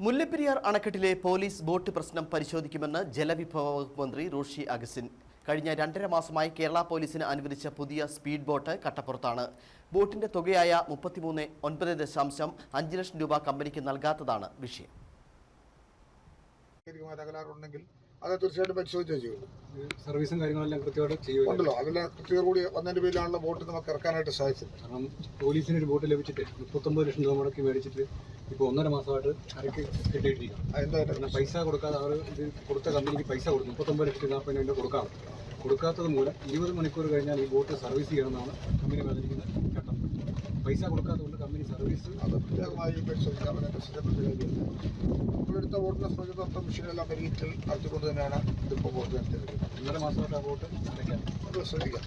മുല്ലപ്പെരിയാർ അണക്കെട്ടിലെ police boat പ്രശ്നം പരിശോധിക്കുമെന്ന് ജലവിഭവ വകുപ്പ് മന്ത്രി റോഷി അഗസ്റ്റിൻ. കഴിഞ്ഞ 2.5 മാസമായി കേരള പോലീസിന് അനുവദിച്ച പുതിയ സ്പീഡ് ബോട്ട് കട്ടപ്പുറത്താണ്. ബോട്ടിന്റെ തുകയായ 33.9 ലക്ഷം രൂപ കമ്പനിക്ക് നൽകാത്തതാണ് വിഷയം. അത് തീർച്ചയായിട്ടും പരിശോധിച്ചേ ചെയ്യുള്ളൂ. സർവീസും കാര്യങ്ങളെല്ലാം കൃത്യമായിട്ട് ചെയ്യുമല്ലോ. അതെല്ലാം കൃത്യത കൂടി വന്നതിന്റെ പേരിലാണല്ലോ ബോട്ട് നമുക്ക് ഇറക്കാനായിട്ട് സാധിച്ചത്. കാരണം പോലീസിന് ഒരു ബോട്ട് ലഭിച്ചിട്ട് 39 ലക്ഷം രൂപ മുടക്കി മേടിച്ചിട്ട് ഇപ്പോൾ 1.5 മാസമായിട്ട് അരക്ക് കിട്ടിയിട്ടിരിക്കുകയാണ്. പൈസ കൊടുക്കാതെ അവർ ഇത് കൊടുത്ത കമ്പനിക്ക് പൈസ കൊടുക്കും. 39,40,000 കൊടുക്കാത്തത് മൂലം 20 മണിക്കൂർ കഴിഞ്ഞാൽ ഈ ബോട്ട് സർവീസ് ചെയ്യണമെന്നാണ് കമ്പനി പറഞ്ഞിരിക്കുന്ന ചട്ടം. പൈസ കൊടുക്കാത്തതുകൊണ്ട് കമ്പനി സർവീസ് അത് പ്രത്യേകമായി പരിശോധിക്കാം. നമ്മളെടുത്ത ബോട്ടിനെ സംബന്ധിച്ചിടത്തോളം മെഷീനെല്ലാം മെരീറ്റിൽ നടത്തിക്കൊണ്ട് തന്നെയാണ് ഇതിപ്പോൾ ബോട്ട് നടത്തിയത്. 1.5 മാസമായിട്ട് ആ ബോട്ട് അത് ശ്രദ്ധിക്കാം.